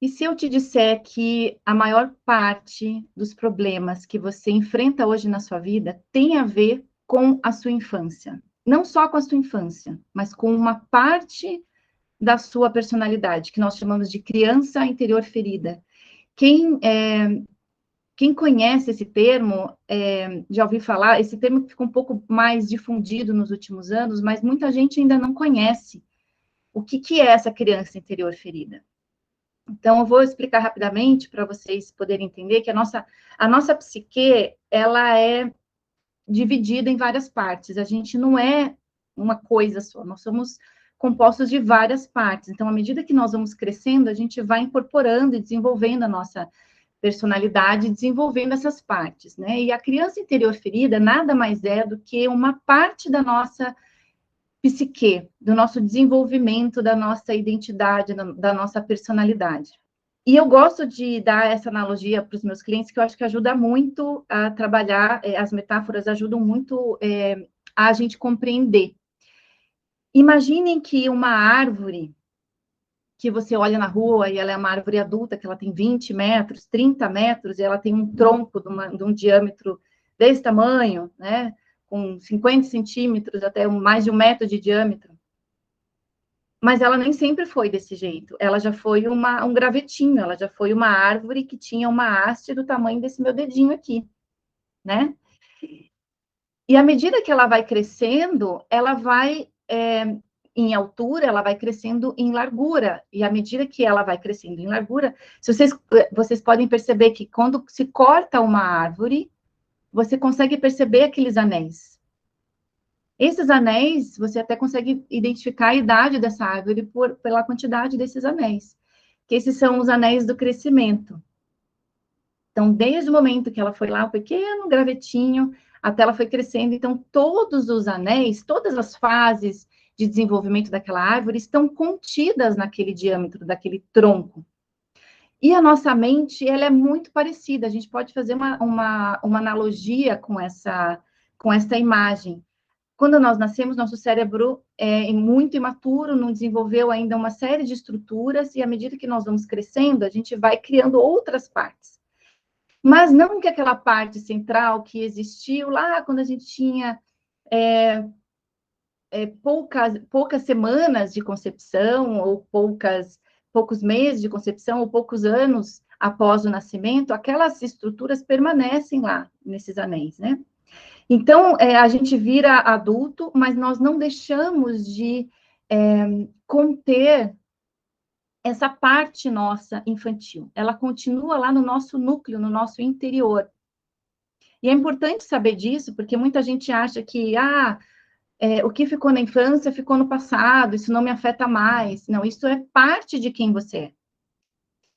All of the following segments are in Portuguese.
E se eu te disser que a maior parte dos problemas que você enfrenta hoje na sua vida tem a ver com a sua infância? Não só com a sua infância, mas com uma parte da sua personalidade, que nós chamamos de criança interior ferida. Quem, quem conhece esse termo, já ouviu falar, esse termo ficou um pouco mais difundido nos últimos anos, mas muita gente ainda não conhece o que é essa criança interior ferida. Então, eu vou explicar rapidamente para vocês poderem entender que a nossa psique, ela é dividida em várias partes. A gente não é uma coisa só, nós somos compostos de várias partes. Então, à medida que nós vamos crescendo, a gente vai incorporando e desenvolvendo a nossa personalidade, desenvolvendo essas partes, né? E a criança interior ferida nada mais é do que uma parte da nossa psique, do nosso desenvolvimento, da nossa identidade, da nossa personalidade. E eu gosto de dar essa analogia para os meus clientes, que eu acho que ajuda muito a trabalhar, as metáforas ajudam muito a gente compreender. Imaginem que uma árvore que você olha na rua e ela é uma árvore adulta, que ela tem 20 metros, 30 metros, e ela tem um tronco de um diâmetro desse tamanho, né? Com 50 centímetros, até mais de 1 metro de diâmetro. Mas ela nem sempre foi desse jeito. Ela já foi um gravetinho, ela já foi uma árvore que tinha uma haste do tamanho desse meu dedinho aqui, né? E à medida que ela vai crescendo, ela vai, em altura, ela vai crescendo em largura. E à medida que ela vai crescendo em largura, vocês podem perceber que quando se corta uma árvore, você consegue perceber aqueles anéis. Esses anéis, você até consegue identificar a idade dessa árvore pela quantidade desses anéis, que esses são os anéis do crescimento. Então, desde o momento que ela foi lá, um pequeno gravetinho, até ela foi crescendo, então, todos os anéis, todas as fases de desenvolvimento daquela árvore estão contidas naquele diâmetro, daquele tronco. E a nossa mente, ela é muito parecida, a gente pode fazer uma analogia com essa imagem. Quando nós nascemos, nosso cérebro é muito imaturo, não desenvolveu ainda uma série de estruturas, e à medida que nós vamos crescendo, a gente vai criando outras partes. Mas não que aquela parte central que existiu lá quando a gente tinha poucas semanas de concepção, ou poucos meses de concepção, ou poucos anos após o nascimento, aquelas estruturas permanecem lá, nesses anéis, né? Então, a gente vira adulto, mas nós não deixamos de conter essa parte nossa infantil. Ela continua lá no nosso núcleo, no nosso interior. E é importante saber disso, porque muita gente acha que, o que ficou na infância ficou no passado, isso não me afeta mais. Não, isso é parte de quem você é.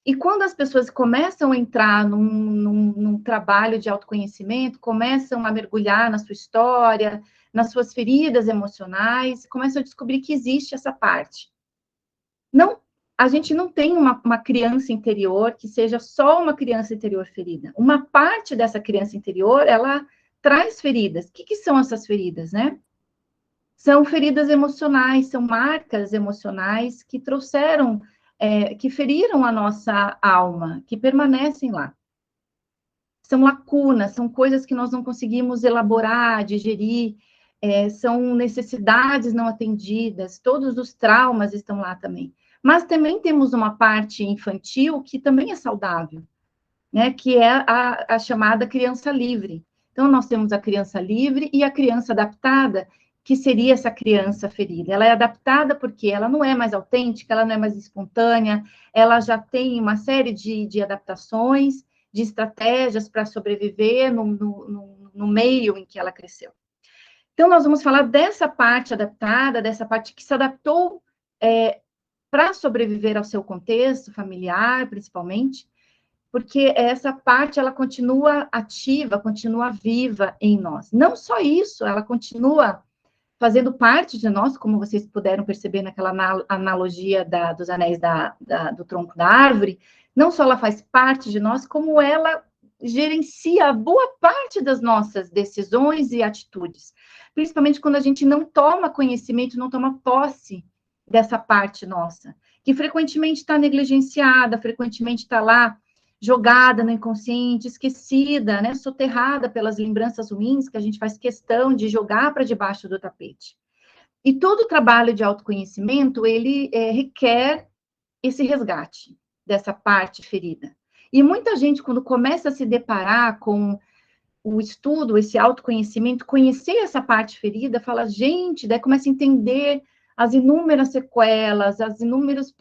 E quando as pessoas começam a entrar num trabalho de autoconhecimento, começam a mergulhar na sua história, nas suas feridas emocionais, começam a descobrir que existe essa parte. Não, a gente não tem uma criança interior que seja só uma criança interior ferida. Uma parte dessa criança interior, ela traz feridas. O que são essas feridas, né? São feridas emocionais, são marcas emocionais que trouxeram, que feriram a nossa alma, que permanecem lá. São lacunas, são coisas que nós não conseguimos elaborar, digerir, são necessidades não atendidas, todos os traumas estão lá também. Mas também temos uma parte infantil que também é saudável, né? Que é a chamada criança livre. Então, nós temos a criança livre e a criança adaptada, que seria essa criança ferida. Ela é adaptada porque ela não é mais autêntica, ela não é mais espontânea, ela já tem uma série de adaptações, de estratégias para sobreviver no meio em que ela cresceu. Então, nós vamos falar dessa parte adaptada, dessa parte que se adaptou para sobreviver ao seu contexto familiar, principalmente, porque essa parte, ela continua ativa, continua viva em nós. Não só isso, ela continua fazendo parte de nós, como vocês puderam perceber naquela analogia dos anéis do tronco da árvore, não só ela faz parte de nós, como ela gerencia boa parte das nossas decisões e atitudes, principalmente quando a gente não toma conhecimento, não toma posse dessa parte nossa, que frequentemente está negligenciada, frequentemente está lá jogada no inconsciente, esquecida, né, soterrada pelas lembranças ruins que a gente faz questão de jogar para debaixo do tapete. E todo o trabalho de autoconhecimento, ele requer esse resgate dessa parte ferida. E muita gente, quando começa a se deparar com o estudo, esse autoconhecimento, conhecer essa parte ferida, fala, gente, daí começa a entender as inúmeras sequelas, os inúmeros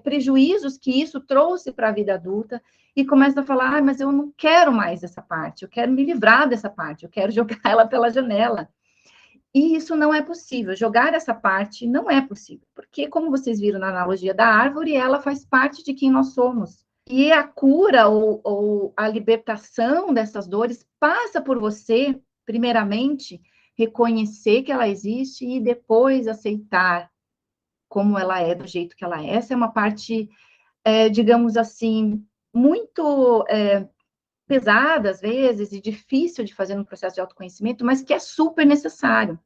prejuízos que isso trouxe para a vida adulta, e começa a falar, mas eu não quero mais essa parte, eu quero me livrar dessa parte, eu quero jogar ela pela janela. E isso não é possível, jogar essa parte não é possível, porque, como vocês viram na analogia da árvore, ela faz parte de quem nós somos. E a cura ou a libertação dessas dores passa por você, primeiramente, reconhecer que ela existe e depois aceitar como ela é, do jeito que ela é. Essa é uma parte, digamos assim, muito pesada, às vezes, e difícil de fazer no processo de autoconhecimento, mas que é super necessário.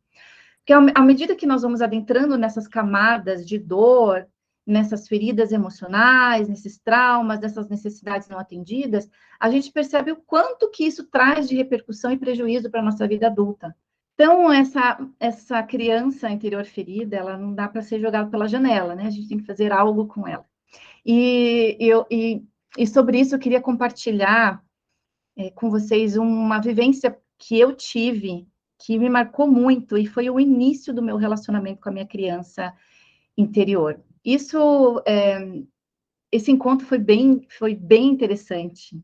Porque à medida que nós vamos adentrando nessas camadas de dor, nessas feridas emocionais, nesses traumas, nessas necessidades não atendidas, a gente percebe o quanto que isso traz de repercussão e prejuízo para a nossa vida adulta. Então, essa criança interior ferida, ela não dá para ser jogada pela janela, né? A gente tem que fazer algo com ela. E sobre isso eu queria compartilhar com vocês uma vivência que eu tive, que me marcou muito, e foi o início do meu relacionamento com a minha criança interior. Esse encontro foi bem interessante,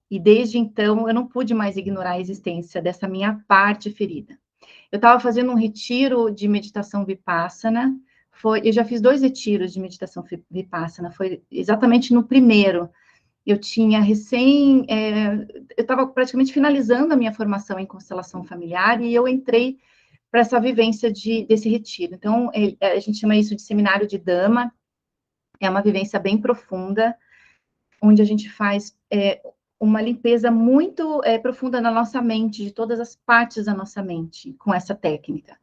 e desde então eu não pude mais ignorar a existência dessa minha parte ferida. Eu estava fazendo um retiro de meditação Vipassana, eu já fiz 2 retiros de meditação Vipassana, foi exatamente no primeiro. Eu tinha eu estava praticamente finalizando a minha formação em constelação familiar e eu entrei para essa vivência desse retiro. Então, a gente chama isso de seminário de Dama, é uma vivência bem profunda, onde a gente faz uma limpeza muito profunda na nossa mente, de todas as partes da nossa mente, com essa técnica.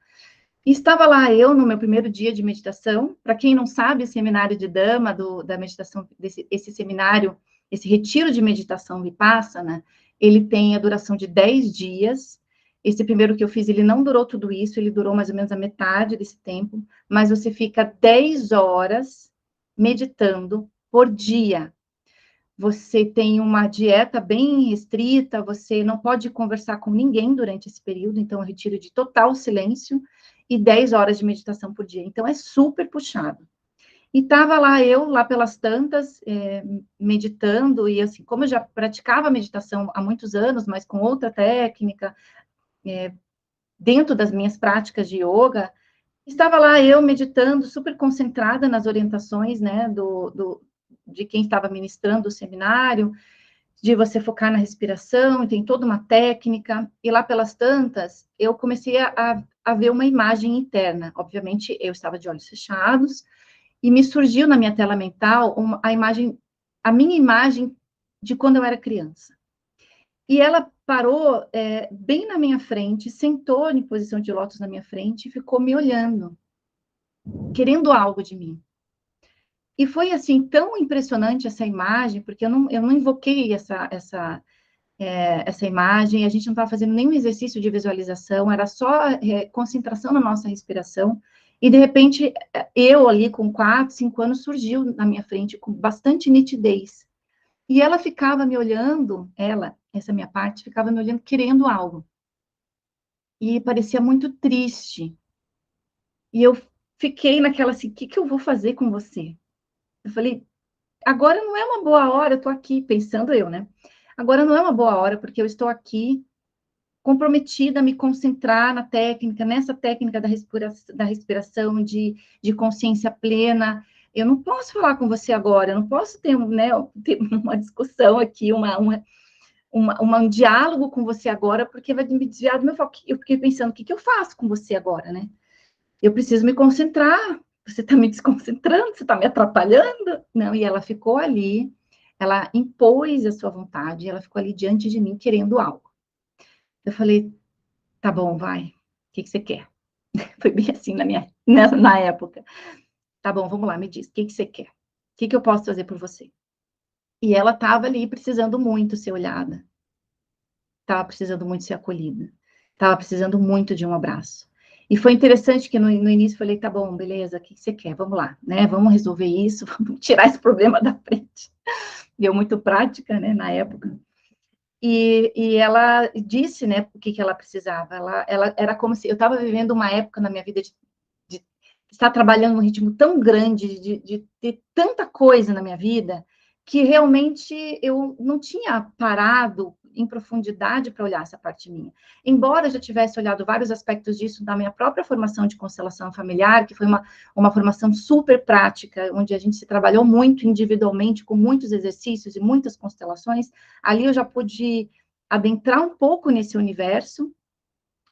E estava lá eu, no meu primeiro dia de meditação. Para quem não sabe, o seminário de Dama, da meditação, esse seminário, esse retiro de meditação Vipassana, ele tem a duração de 10 dias. Esse primeiro que eu fiz, ele não durou tudo isso, ele durou mais ou menos a metade desse tempo, mas você fica 10 horas meditando por dia. Você tem uma dieta bem restrita, você não pode conversar com ninguém durante esse período, então, retiro de total silêncio e 10 horas de meditação por dia. Então, é super puxado. E estava lá eu, lá pelas tantas, meditando, e assim, como eu já praticava meditação há muitos anos, mas com outra técnica, dentro das minhas práticas de yoga, estava lá eu meditando, super concentrada nas orientações, né, de quem estava ministrando o seminário, de você focar na respiração, e tem toda uma técnica, e lá pelas tantas, eu comecei a ver uma imagem interna. Obviamente, eu estava de olhos fechados, e me surgiu na minha tela mental a minha imagem de quando eu era criança. E ela parou bem na minha frente, sentou em posição de lótus na minha frente e ficou me olhando, querendo algo de mim. E foi, assim, tão impressionante essa imagem, porque eu não invoquei essa imagem, a gente não estava fazendo nenhum exercício de visualização, era só concentração na nossa respiração, e de repente, eu ali com 4, 5 anos, surgiu na minha frente com bastante nitidez. E ela ficava me olhando, essa minha parte, ficava me olhando querendo algo. E parecia muito triste. E eu fiquei naquela assim, o que eu vou fazer com você? Eu falei, agora não é uma boa hora, eu estou aqui, pensando eu, né? Agora não é uma boa hora, porque eu estou aqui comprometida a me concentrar na técnica, nessa técnica da respiração, de consciência plena. Eu não posso falar com você agora, eu não posso ter, né, ter uma discussão aqui, um diálogo com você agora, porque vai me desviar do meu foco. Eu fiquei pensando, o que eu faço com você agora, né? Eu preciso me concentrar, você está me desconcentrando, você está me atrapalhando. Não, e ela ficou ali, ela impôs a sua vontade, ela ficou ali diante de mim querendo algo. Eu falei, tá bom, vai, o que você quer? Foi bem assim na época. Tá bom, vamos lá, me diz, o que que você quer? O que que eu posso fazer por você? E ela estava ali precisando muito ser olhada, estava precisando muito ser acolhida, estava precisando muito de um abraço. E foi interessante que no início eu falei, tá bom, beleza, o que que você quer? Vamos lá, né? Vamos resolver isso, vamos tirar esse problema da frente. Deu muito prática, né, na época. E ela disse, né, o que que ela precisava. Ela era como se eu estava vivendo uma época na minha vida de estar trabalhando num ritmo tão grande, de ter tanta coisa na minha vida, que realmente eu não tinha parado em profundidade para olhar essa parte minha. Embora eu já tivesse olhado vários aspectos disso da minha própria formação de constelação familiar, que foi uma formação super prática, onde a gente se trabalhou muito individualmente, com muitos exercícios e muitas constelações, ali eu já pude adentrar um pouco nesse universo,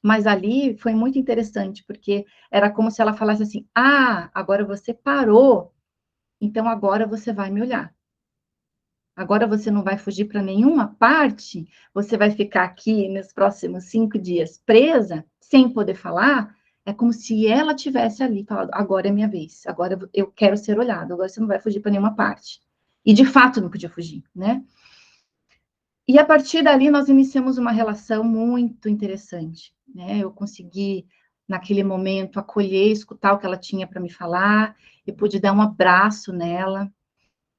mas ali foi muito interessante, porque era como se ela falasse assim: ah, agora você parou, então agora você vai me olhar. Agora você não vai fugir para nenhuma parte, você vai ficar aqui nos próximos 5 dias presa, sem poder falar. É como se ela tivesse ali falado: agora é minha vez, agora eu quero ser olhado, agora você não vai fugir para nenhuma parte. E de fato não podia fugir, né? E a partir dali nós iniciamos uma relação muito interessante, né? Eu consegui, naquele momento, acolher, escutar o que ela tinha para me falar, eu pude dar um abraço nela,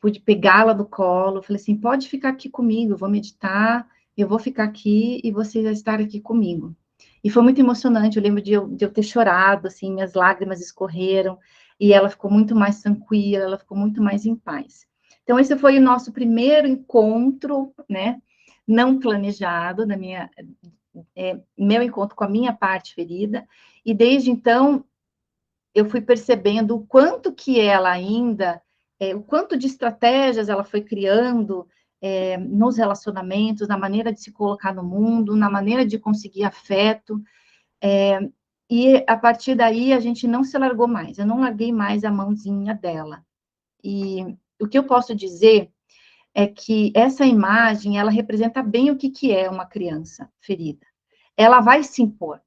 pude pegá-la do colo, falei assim, pode ficar aqui comigo, eu vou meditar, eu vou ficar aqui e você vai estar aqui comigo. E foi muito emocionante, eu lembro de eu ter chorado, assim, minhas lágrimas escorreram, e ela ficou muito mais tranquila, ela ficou muito mais em paz. Então, esse foi o nosso primeiro encontro, né, não planejado, meu encontro com a minha parte ferida, e desde então, eu fui percebendo o quanto que ela ainda, o quanto de estratégias ela foi criando nos relacionamentos, na maneira de se colocar no mundo, na maneira de conseguir afeto, e a partir daí a gente não se largou mais, eu não larguei mais a mãozinha dela. E o que eu posso dizer é que essa imagem, ela representa bem o que que é uma criança ferida. Ela vai se impor,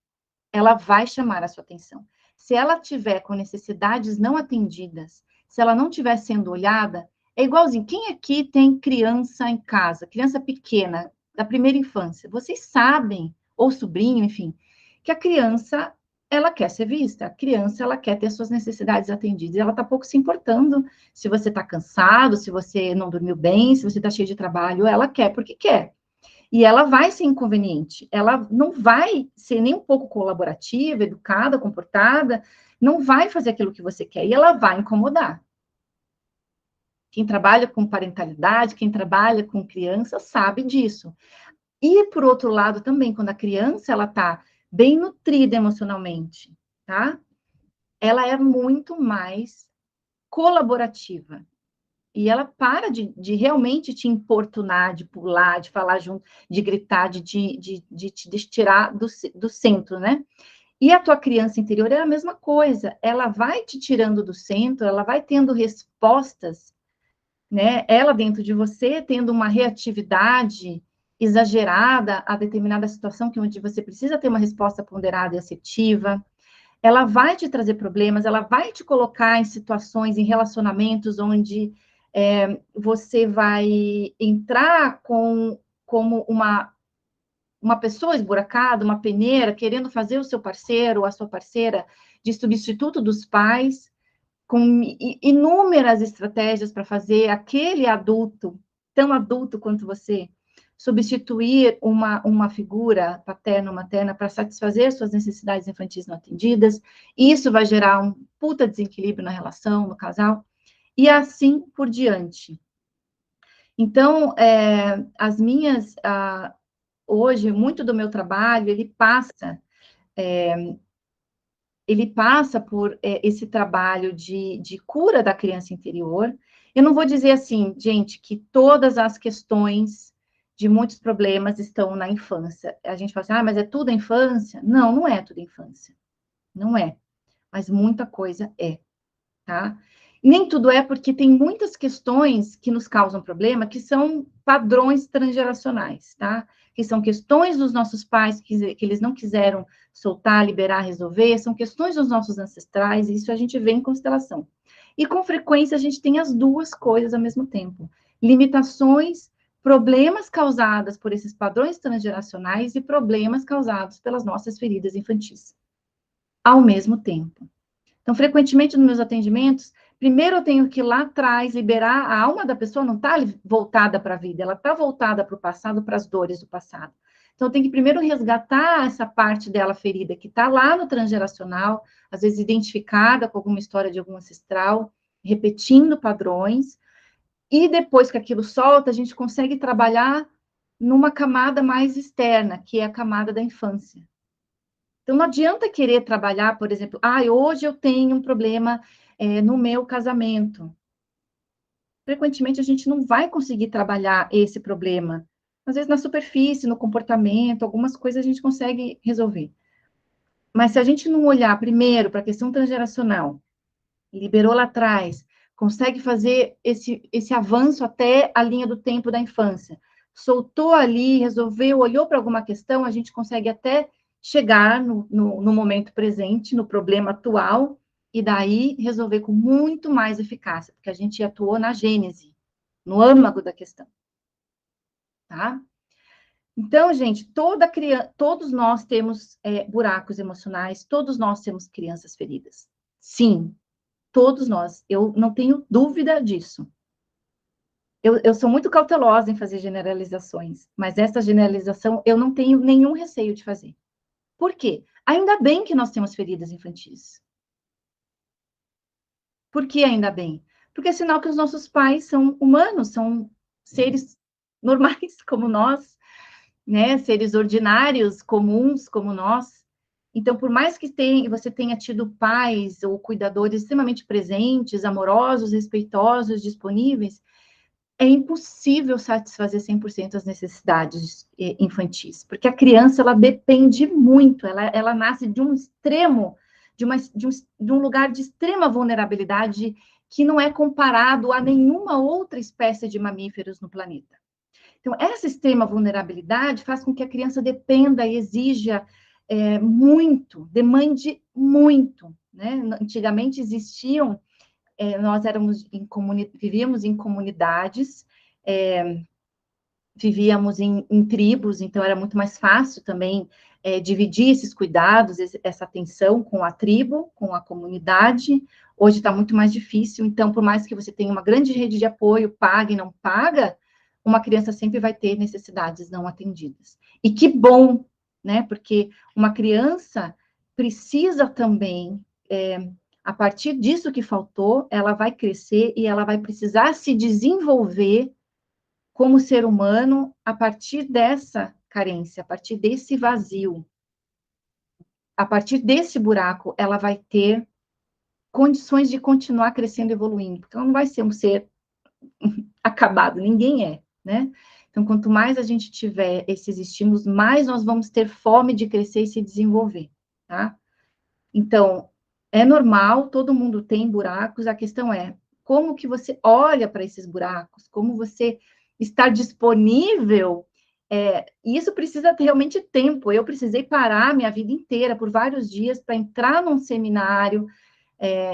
ela vai chamar a sua atenção. Se ela tiver com necessidades não atendidas, se ela não estiver sendo olhada, é igualzinho. Quem aqui tem criança em casa, criança pequena, da primeira infância? Vocês sabem, ou sobrinho, enfim, que a criança, ela quer ser vista, a criança, ela quer ter suas necessidades atendidas, e ela está pouco se importando se você está cansado, se você não dormiu bem, se você está cheio de trabalho, ela quer porque quer. E ela vai ser inconveniente, ela não vai ser nem um pouco colaborativa, educada, comportada, não vai fazer aquilo que você quer, e ela vai incomodar. Quem trabalha com parentalidade, quem trabalha com criança, sabe disso. E, por outro lado, também, quando a criança ela está bem nutrida emocionalmente, tá? Ela é muito mais colaborativa. E ela para de realmente te importunar, de pular, de falar junto, de gritar, de te tirar do centro, né? E a tua criança interior é a mesma coisa. Ela vai te tirando do centro, ela vai tendo respostas, né? Ela dentro de você, tendo uma reatividade exagerada a determinada situação que onde você precisa ter uma resposta ponderada e assertiva. Ela vai te trazer problemas, ela vai te colocar em situações, em relacionamentos onde você vai entrar como uma pessoa esburacada, uma peneira, querendo fazer o seu parceiro ou a sua parceira de substituto dos pais, com inúmeras estratégias para fazer aquele adulto, tão adulto quanto você, substituir uma figura paterna ou materna para satisfazer suas necessidades infantis não atendidas. Isso vai gerar um puta desequilíbrio na relação, no casal, e assim por diante. Então, hoje, muito do meu trabalho, ele passa por esse trabalho de cura da criança interior. Eu não vou dizer assim, gente, que todas as questões de muitos problemas estão na infância. A gente fala assim, mas é tudo a infância? Não, não é tudo a infância. Não é. Mas muita coisa é, tá? Nem tudo é porque tem muitas questões que nos causam problema que são padrões transgeracionais, tá? Que são questões dos nossos pais que eles não quiseram soltar, liberar, resolver, são questões dos nossos ancestrais, e isso a gente vê em constelação. E, com frequência, a gente tem as duas coisas ao mesmo tempo. Limitações, problemas causados por esses padrões transgeracionais e problemas causados pelas nossas feridas infantis, ao mesmo tempo. Então, frequentemente, nos meus atendimentos, primeiro eu tenho que ir lá atrás, liberar, a alma da pessoa não está voltada para a vida, ela está voltada para o passado, para as dores do passado. Então, eu tenho que primeiro resgatar essa parte dela ferida, que está lá no transgeracional, às vezes identificada com alguma história de algum ancestral, repetindo padrões, e depois que aquilo solta, a gente consegue trabalhar numa camada mais externa, que é a camada da infância. Então, não adianta querer trabalhar, por exemplo, hoje eu tenho um problema no meu casamento. Frequentemente, a gente não vai conseguir trabalhar esse problema. Às vezes, na superfície, no comportamento, algumas coisas a gente consegue resolver. Mas se a gente não olhar primeiro para a questão transgeracional, liberou lá atrás, consegue fazer esse avanço até a linha do tempo da infância, soltou ali, resolveu, olhou para alguma questão, a gente consegue até chegar no momento presente, no problema atual, e daí resolver com muito mais eficácia, porque a gente atuou na gênese, no âmago da questão. Tá? Então, gente, todos nós temos buracos emocionais, todos nós temos crianças feridas. Sim, todos nós. Eu não tenho dúvida disso. Eu sou muito cautelosa em fazer generalizações, mas essa generalização eu não tenho nenhum receio de fazer. Por quê? Ainda bem que nós temos feridas infantis. Por que ainda bem? Porque é sinal que os nossos pais são humanos, são seres normais como nós, né? Seres ordinários, comuns como nós. Então, por mais que você tenha tido pais ou cuidadores extremamente presentes, amorosos, respeitosos, disponíveis, é impossível satisfazer 100% as necessidades infantis, porque a criança, ela depende muito, ela nasce de um extremo, de um lugar de extrema vulnerabilidade que não é comparado a nenhuma outra espécie de mamíferos no planeta. Então, essa extrema vulnerabilidade faz com que a criança dependa e exija muito, demande muito, né? Antigamente existiam nós vivíamos em comunidades, vivíamos em tribos, então era muito mais fácil também dividir esses cuidados, essa atenção com a tribo, com a comunidade. Hoje está muito mais difícil, então, por mais que você tenha uma grande rede de apoio, paga e não paga, uma criança sempre vai ter necessidades não atendidas. E que bom, né? Porque uma criança precisa também a partir disso que faltou, ela vai crescer e ela vai precisar se desenvolver como ser humano a partir dessa carência, a partir desse vazio. A partir desse buraco, ela vai ter condições de continuar crescendo e evoluindo, porque ela não vai ser um ser acabado, ninguém é, né? Então, quanto mais a gente tiver esses estímulos, mais nós vamos ter fome de crescer e se desenvolver, tá? Então, é normal, todo mundo tem buracos, a questão é como que você olha para esses buracos, como você está disponível, e isso precisa ter realmente tempo. Eu precisei parar minha vida inteira, por vários dias, para entrar num seminário,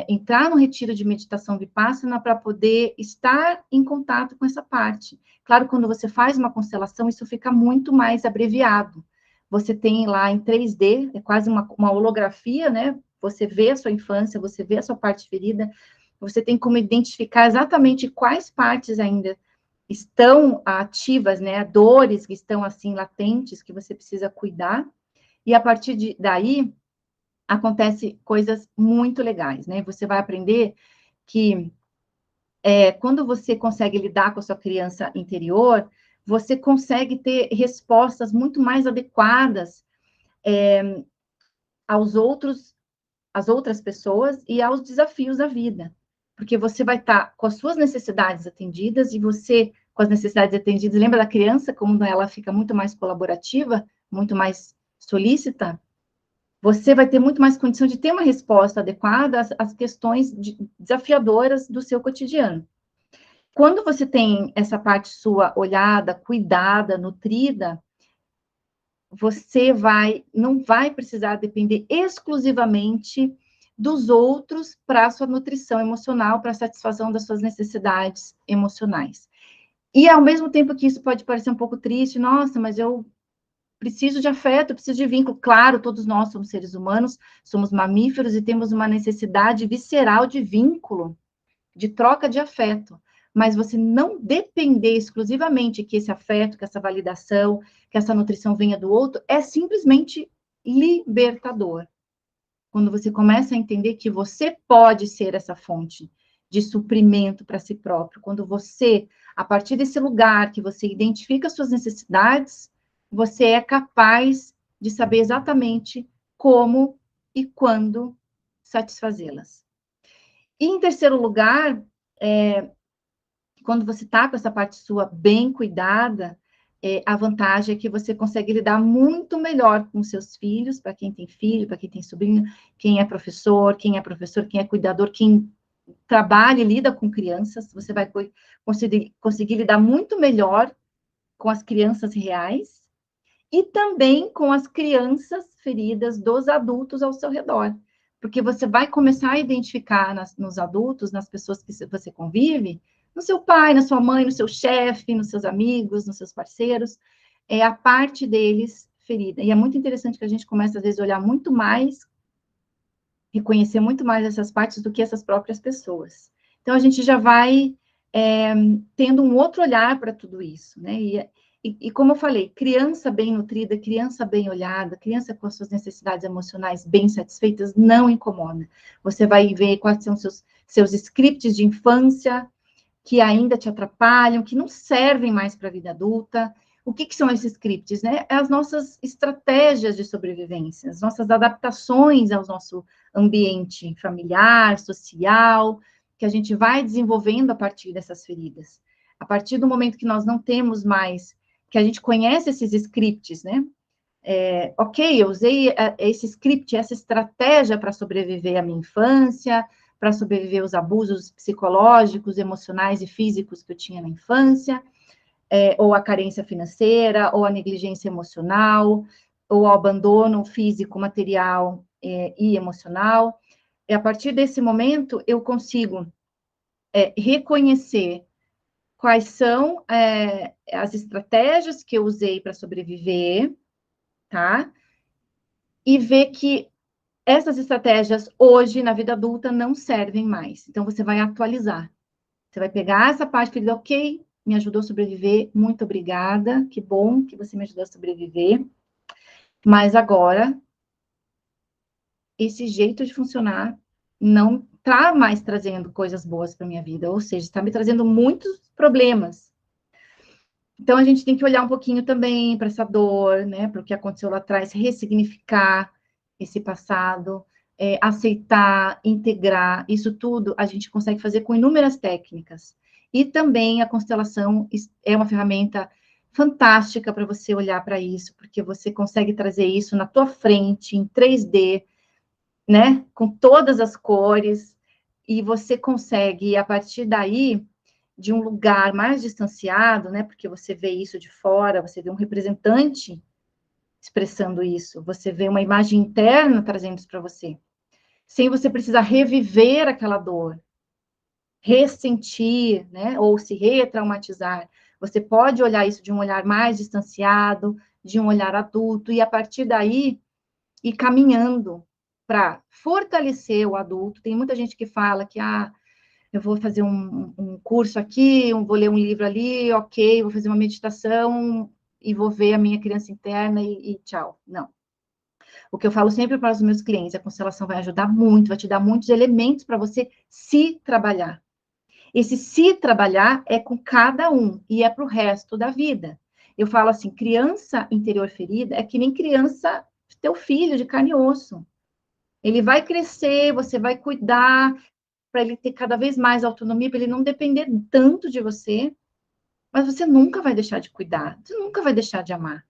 entrar num retiro de meditação vipassana para poder estar em contato com essa parte. Claro, quando você faz uma constelação, isso fica muito mais abreviado. Você tem lá em 3D, é quase uma holografia, né? Você vê a sua infância, você vê a sua parte ferida, você tem como identificar exatamente quais partes ainda estão ativas, né? Dores que estão assim latentes, que você precisa cuidar. E a partir daí, acontece coisas muito legais, né? Você vai aprender que quando você consegue lidar com a sua criança interior, você consegue ter respostas muito mais adequadas às outras pessoas e aos desafios da vida. Porque você vai estar com as suas necessidades atendidas e você, com as necessidades atendidas, lembra da criança, como ela fica muito mais colaborativa, muito mais solícita? Você vai ter muito mais condição de ter uma resposta adequada às questões desafiadoras do seu cotidiano. Quando você tem essa parte sua olhada, cuidada, nutrida, você não vai precisar depender exclusivamente dos outros para a sua nutrição emocional, para a satisfação das suas necessidades emocionais. E, ao mesmo tempo que isso pode parecer um pouco triste, nossa, mas eu preciso de afeto, preciso de vínculo. Claro, todos nós somos seres humanos, somos mamíferos e temos uma necessidade visceral de vínculo, de troca de afeto. Mas você não depender exclusivamente que esse afeto, que essa validação, que essa nutrição venha do outro, é simplesmente libertador. Quando você começa a entender que você pode ser essa fonte de suprimento para si próprio, quando você, a partir desse lugar que você identifica as suas necessidades, você é capaz de saber exatamente como e quando satisfazê-las. E, em terceiro lugar, quando você está com essa parte sua bem cuidada, a vantagem é que você consegue lidar muito melhor com seus filhos, para quem tem filho, para quem tem sobrinho, quem é professor, quem é professor, quem é cuidador, quem trabalha e lida com crianças, você vai conseguir lidar muito melhor com as crianças reais e também com as crianças feridas dos adultos ao seu redor. Porque você vai começar a identificar nos adultos, nas pessoas que você convive, no seu pai, na sua mãe, no seu chefe, nos seus amigos, nos seus parceiros, é a parte deles ferida. E é muito interessante que a gente comece, às vezes, a olhar muito mais, reconhecer muito mais essas partes do que essas próprias pessoas. Então, a gente já vai tendo um outro olhar para tudo isso, né? E como eu falei, criança bem nutrida, criança bem olhada, criança com as suas necessidades emocionais bem satisfeitas, não incomoda. Você vai ver quais são seus scripts de infância que ainda te atrapalham, que não servem mais para a vida adulta. O que são esses scripts, né? É as nossas estratégias de sobrevivência, as nossas adaptações ao nosso ambiente familiar, social, que a gente vai desenvolvendo a partir dessas feridas. A partir do momento que nós não temos mais, que a gente conhece esses scripts, né? Ok, eu usei esse script, essa estratégia para sobreviver à minha infância, para sobreviver aos abusos psicológicos, emocionais e físicos que eu tinha na infância, ou a carência financeira, ou a negligência emocional, ou o abandono físico, material e emocional. E a partir desse momento, eu consigo reconhecer quais são as estratégias que eu usei para sobreviver, tá? E ver que essas estratégias hoje, na vida adulta, não servem mais. Então, você vai atualizar. Você vai pegar essa parte que diz, ok, me ajudou a sobreviver, muito obrigada, que bom que você me ajudou a sobreviver. Mas agora, esse jeito de funcionar não está mais trazendo coisas boas para minha vida, ou seja, está me trazendo muitos problemas. Então, a gente tem que olhar um pouquinho também para essa dor, né, para o que aconteceu lá atrás, ressignificar esse passado, aceitar, integrar, isso tudo a gente consegue fazer com inúmeras técnicas. E também a constelação é uma ferramenta fantástica para você olhar para isso, porque você consegue trazer isso na tua frente, em 3D, né, com todas as cores, e você consegue, a partir daí, de um lugar mais distanciado, né, porque você vê isso de fora, você vê um representante expressando isso, você vê uma imagem interna trazendo isso para você, sem você precisar reviver aquela dor, ressentir, né, ou se retraumatizar. Você pode olhar isso de um olhar mais distanciado, de um olhar adulto, e a partir daí, ir caminhando para fortalecer o adulto. Tem muita gente que fala que, eu vou fazer um curso aqui, vou ler um livro ali, ok, vou fazer uma meditação e vou ver a minha criança interna e tchau. Não. O que eu falo sempre para os meus clientes, a constelação vai ajudar muito, vai te dar muitos elementos para você se trabalhar. Esse se trabalhar é com cada um e é para o resto da vida. Eu falo assim, criança interior ferida é que nem criança, teu filho de carne e osso. Ele vai crescer, você vai cuidar, para ele ter cada vez mais autonomia, para ele não depender tanto de você, mas você nunca vai deixar de cuidar, você nunca vai deixar de amar.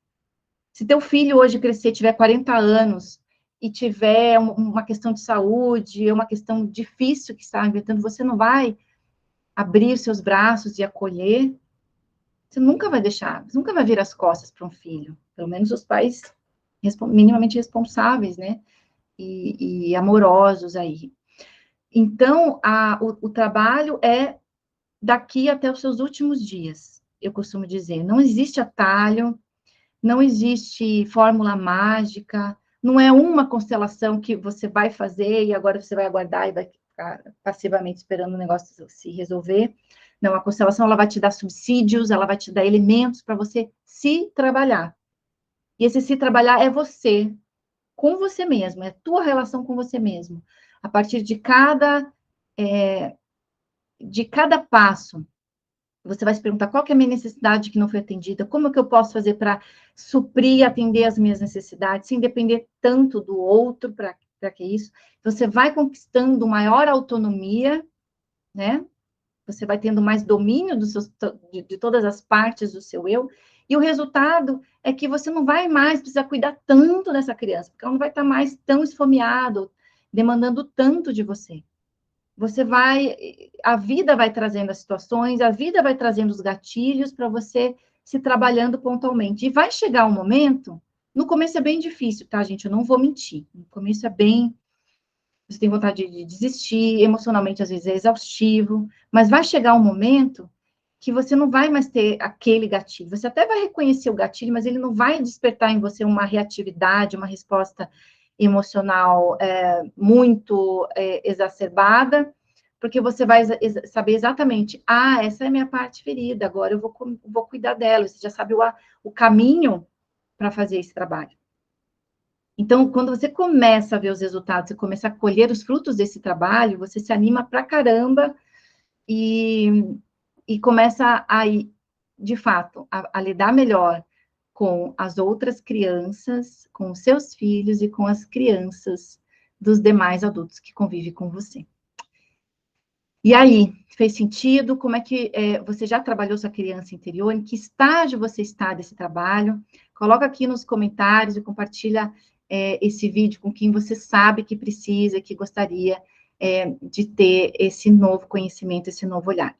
Se teu filho hoje crescer, tiver 40 anos e tiver uma questão de saúde, uma questão difícil que está inventando, você não vai abrir os seus braços e acolher, você nunca vai deixar, você nunca vai virar as costas para um filho, pelo menos os pais minimamente responsáveis, né? e amorosos aí. Então, o trabalho é daqui até os seus últimos dias, eu costumo dizer. Não existe atalho, não existe fórmula mágica, não é uma constelação que você vai fazer e agora você vai aguardar e vai ficar passivamente esperando o negócio se resolver. Não, a constelação ela vai te dar subsídios, ela vai te dar elementos para você se trabalhar. E esse se trabalhar é você, com você mesmo, é a tua relação com você mesmo. A partir de cada passo, você vai se perguntar qual que é a minha necessidade que não foi atendida, como que eu posso fazer para suprir e atender as minhas necessidades, sem depender tanto do outro para que isso. Você vai conquistando maior autonomia, né? Você vai tendo mais domínio de todas as partes do seu eu, e o resultado é que você não vai mais precisar cuidar tanto dessa criança, porque ela não vai estar mais tão esfomeada, demandando tanto de você. A vida vai trazendo as situações, a vida vai trazendo os gatilhos para você se trabalhando pontualmente. E vai chegar um momento, no começo é bem difícil, tá, gente? Eu não vou mentir. No começo é bem, você tem vontade de desistir, emocionalmente às vezes é exaustivo, mas vai chegar um momento que você não vai mais ter aquele gatilho. Você até vai reconhecer o gatilho, mas ele não vai despertar em você uma reatividade, uma resposta emocional muito exacerbada, porque você vai saber exatamente, essa é a minha parte ferida, agora eu vou cuidar dela. Você já sabe o caminho para fazer esse trabalho. Então, quando você começa a ver os resultados, você começa a colher os frutos desse trabalho, você se anima pra caramba e começa a, de fato, a lidar melhor com as outras crianças, com os seus filhos e com as crianças dos demais adultos que convivem com você. E aí, fez sentido? Como é que você já trabalhou sua criança interior? Em que estágio você está desse trabalho? Coloca aqui nos comentários e compartilha esse vídeo com quem você sabe que precisa, que gostaria de ter esse novo conhecimento, esse novo olhar.